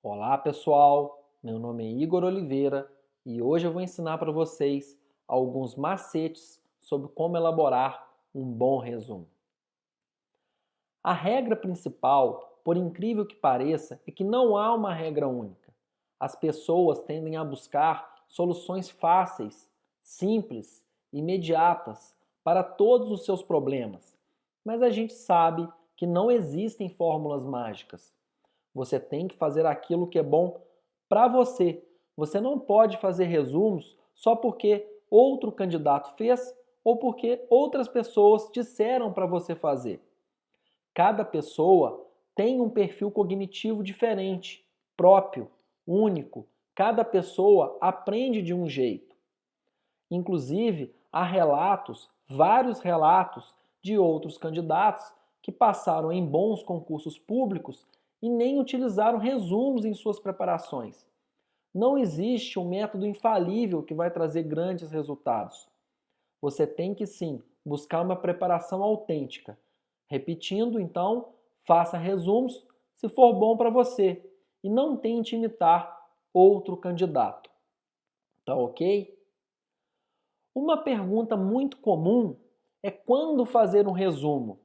Olá pessoal, meu nome é Igor Oliveira e hoje eu vou ensinar para vocês alguns macetes sobre como elaborar um bom resumo. A regra principal, por incrível que pareça, é que não há uma regra única. As pessoas tendem a buscar soluções fáceis, simples, imediatas para todos os seus problemas, mas a gente sabe que não existem fórmulas mágicas. Você tem que fazer aquilo que é bom para você. Você não pode fazer resumos só porque outro candidato fez ou porque outras pessoas disseram para você fazer. Cada pessoa tem um perfil cognitivo diferente, próprio, único. Cada pessoa aprende de um jeito. Inclusive, há relatos, vários relatos de outros candidatos que passaram em bons concursos públicos e nem utilizaram resumos em suas preparações. Não existe um método infalível que vai trazer grandes resultados. Você tem que sim buscar uma preparação autêntica. Repetindo, então, faça resumos se for bom para você e não tente imitar outro candidato. Tá ok? Uma pergunta muito comum é quando fazer um resumo.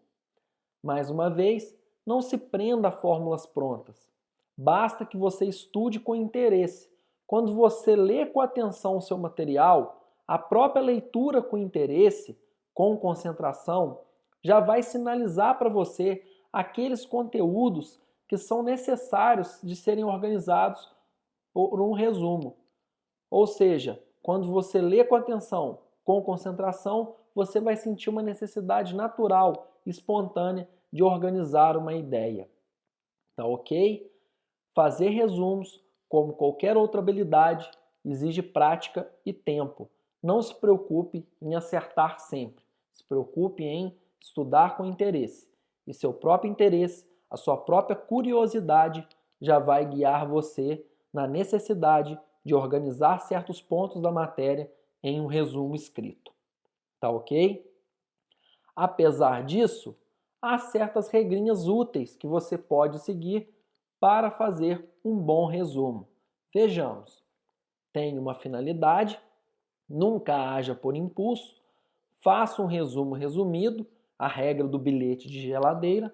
Mais uma vez, não se prenda a fórmulas prontas. Basta que você estude com interesse. Quando você lê com atenção o seu material, a própria leitura com interesse, com concentração, já vai sinalizar para você aqueles conteúdos que são necessários de serem organizados por um resumo. Ou seja, quando você lê com atenção, com concentração, você vai sentir uma necessidade natural, espontânea de organizar uma ideia. Tá ok? Fazer resumos, como qualquer outra habilidade, exige prática e tempo. Não se preocupe em acertar sempre. Se preocupe em estudar com interesse. E seu próprio interesse, a sua própria curiosidade já vai guiar você na necessidade de organizar certos pontos da matéria em um resumo escrito. Tá ok? Apesar disso, há certas regrinhas úteis que você pode seguir para fazer um bom resumo. Vejamos. Tenha uma finalidade, nunca haja por impulso, faça um resumo resumido, a regra do bilhete de geladeira,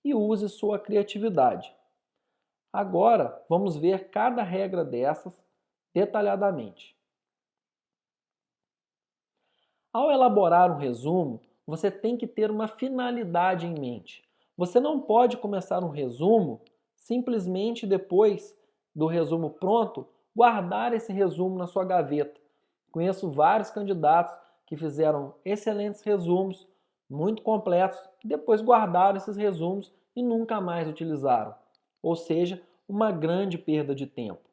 e use sua criatividade. Agora, vamos ver cada regra dessas detalhadamente. Ao elaborar um resumo, você tem que ter uma finalidade em mente. Você não pode começar um resumo simplesmente depois do resumo pronto, guardar esse resumo na sua gaveta. Conheço vários candidatos que fizeram excelentes resumos, muito completos, e depois guardaram esses resumos e nunca mais utilizaram. Ou seja, uma grande perda de tempo.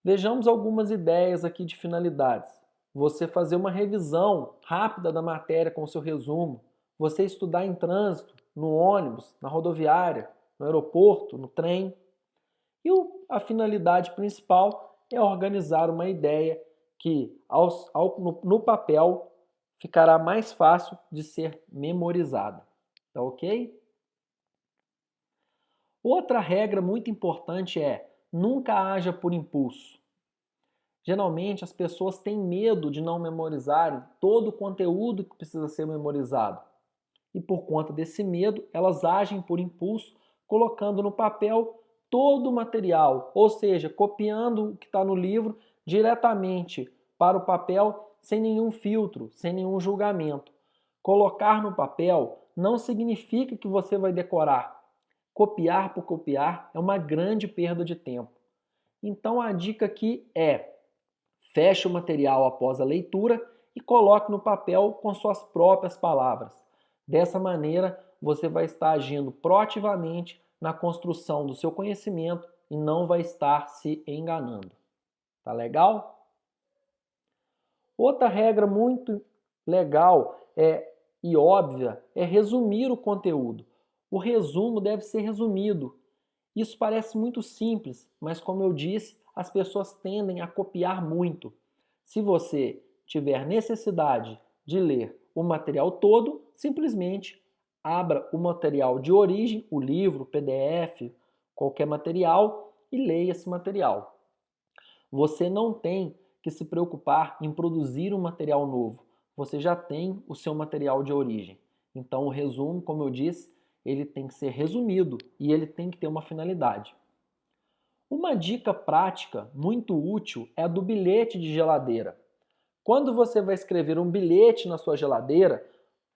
Vejamos algumas ideias aqui de finalidades. Você fazer uma revisão rápida da matéria com o seu resumo, você estudar em trânsito, no ônibus, na rodoviária, no aeroporto, no trem. E a finalidade principal é organizar uma ideia que no papel ficará mais fácil de ser memorizada. Tá ok? Outra regra muito importante é nunca haja por impulso. Geralmente as pessoas têm medo de não memorizarem todo o conteúdo que precisa ser memorizado. E por conta desse medo, elas agem por impulso, colocando no papel todo o material, ou seja, copiando o que está no livro diretamente para o papel sem nenhum filtro, sem nenhum julgamento. Colocar no papel não significa que você vai decorar. Copiar por copiar é uma grande perda de tempo. Então a dica aqui é: feche o material após a leitura e coloque no papel com suas próprias palavras. Dessa maneira, você vai estar agindo proativamente na construção do seu conhecimento e não vai estar se enganando. Tá legal? Outra regra muito legal e óbvia é resumir o conteúdo. O resumo deve ser resumido. Isso parece muito simples, mas como eu disse, as pessoas tendem a copiar muito. Se você tiver necessidade de ler o material todo, simplesmente abra o material de origem, o livro, o PDF, qualquer material e leia esse material. Você não tem que se preocupar em produzir um material novo. Você já tem o seu material de origem. Então o resumo, como eu disse, ele tem que ser resumido e ele tem que ter uma finalidade. Uma dica prática muito útil é a do bilhete de geladeira. Quando você vai escrever um bilhete na sua geladeira,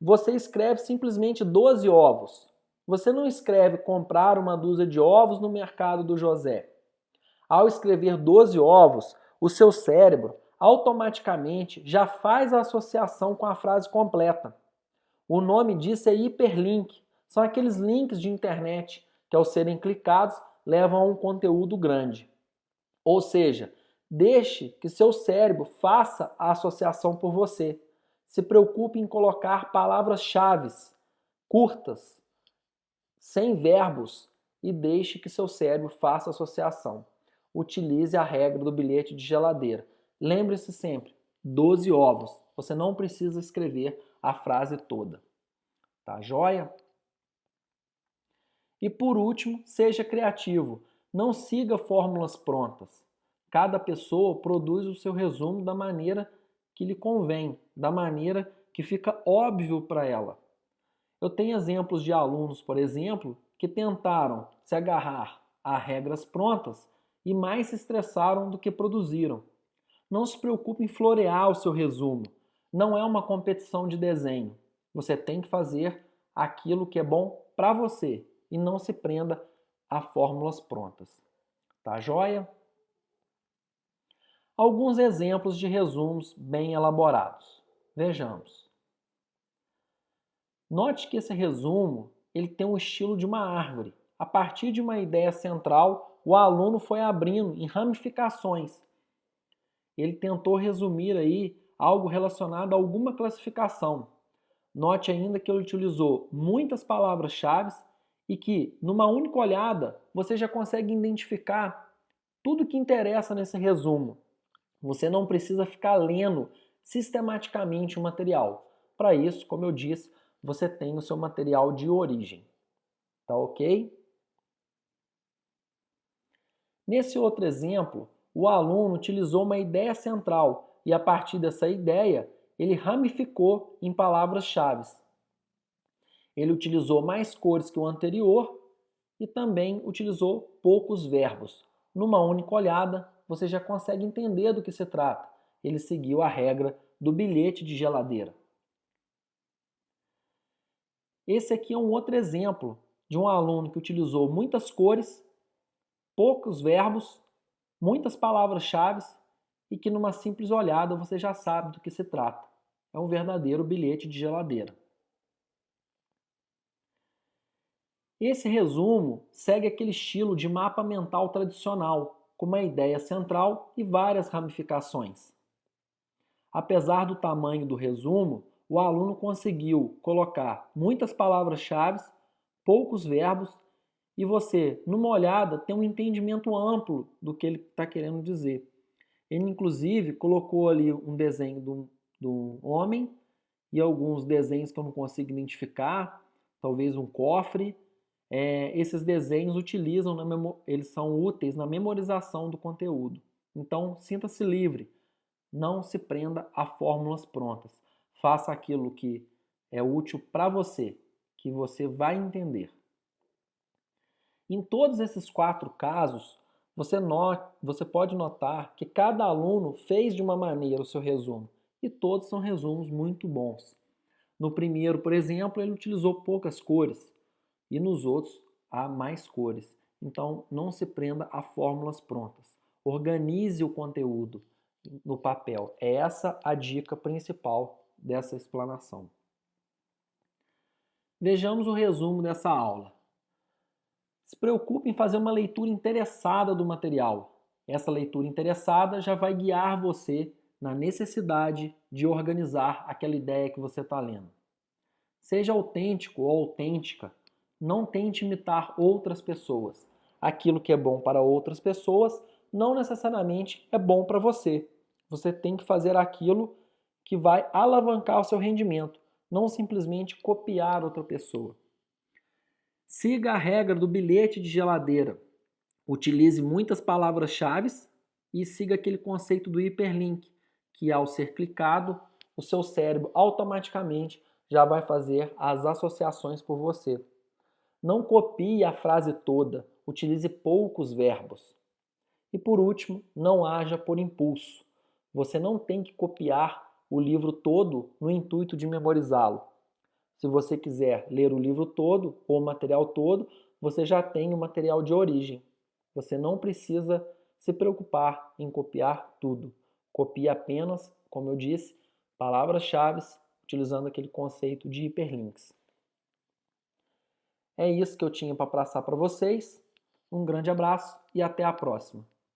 você escreve simplesmente 12 ovos. Você não escreve comprar uma dúzia de ovos no mercado do José. Ao escrever 12 ovos, o seu cérebro automaticamente já faz a associação com a frase completa. O nome disso é hiperlink. São aqueles links de internet que, ao serem clicados, levam a um conteúdo grande. Ou seja, deixe que seu cérebro faça a associação por você. Se preocupe em colocar palavras-chave curtas, sem verbos, e deixe que seu cérebro faça a associação. Utilize a regra do bilhete de geladeira. Lembre-se sempre, 12 ovos. Você não precisa escrever a frase toda. Tá joia? E por último, seja criativo. Não siga fórmulas prontas. Cada pessoa produz o seu resumo da maneira que lhe convém, da maneira que fica óbvio para ela. Eu tenho exemplos de alunos, por exemplo, que tentaram se agarrar a regras prontas e mais se estressaram do que produziram. Não se preocupe em florear o seu resumo. Não é uma competição de desenho. Você tem que fazer aquilo que é bom para você e não se prenda a fórmulas prontas. Tá joia? Alguns exemplos de resumos bem elaborados. Vejamos. Note que esse resumo ele tem o estilo de uma árvore. A partir de uma ideia central, o aluno foi abrindo em ramificações. Ele tentou resumir aí algo relacionado a alguma classificação. Note ainda que ele utilizou muitas palavras-chave e que, numa única olhada, você já consegue identificar tudo que interessa nesse resumo. Você não precisa ficar lendo sistematicamente o material. Para isso, como eu disse, você tem o seu material de origem. Tá ok? Nesse outro exemplo, o aluno utilizou uma ideia central e, a partir dessa ideia, ele ramificou em palavras-chave. Ele utilizou mais cores que o anterior e também utilizou poucos verbos. Numa única olhada, você já consegue entender do que se trata. Ele seguiu a regra do bilhete de geladeira. Esse aqui é um outro exemplo de um aluno que utilizou muitas cores, poucos verbos, muitas palavras-chave e que numa simples olhada você já sabe do que se trata. É um verdadeiro bilhete de geladeira. Esse resumo segue aquele estilo de mapa mental tradicional, com uma ideia central e várias ramificações. Apesar do tamanho do resumo, o aluno conseguiu colocar muitas palavras-chave, poucos verbos, e você, numa olhada, tem um entendimento amplo do que ele está querendo dizer. Ele, inclusive, colocou ali um desenho de um homem e alguns desenhos que eu não consigo identificar, talvez um cofre. Esses desenhos eles são úteis na memorização do conteúdo. Então, sinta-se livre. Não se prenda a fórmulas prontas. Faça aquilo que é útil para você, que você vai entender. Em todos esses 4 casos, você pode notar que cada aluno fez de uma maneira o seu resumo. E todos são resumos muito bons. No primeiro, por exemplo, ele utilizou poucas cores. E nos outros, há mais cores. Então, não se prenda a fórmulas prontas. Organize o conteúdo no papel. É essa a dica principal dessa explanação. Vejamos o resumo dessa aula. Se preocupe em fazer uma leitura interessada do material. Essa leitura interessada já vai guiar você na necessidade de organizar aquela ideia que você está lendo. Seja autêntico ou autêntica. Não tente imitar outras pessoas. Aquilo que é bom para outras pessoas não necessariamente é bom para você. Você tem que fazer aquilo que vai alavancar o seu rendimento. não simplesmente copiar outra pessoa. Siga a regra do bilhete de geladeira. Utilize muitas palavras-chave e siga aquele conceito do hiperlink, que ao ser clicado, o seu cérebro automaticamente já vai fazer as associações por você. Não copie a frase toda, utilize poucos verbos. E por último, não haja por impulso. Você não tem que copiar o livro todo no intuito de memorizá-lo. Se você quiser ler o livro todo ou o material todo, você já tem o material de origem. Você não precisa se preocupar em copiar tudo. Copie apenas, como eu disse, palavras-chave, utilizando aquele conceito de hiperlinks. É isso que eu tinha para passar para vocês. Um grande abraço e até a próxima.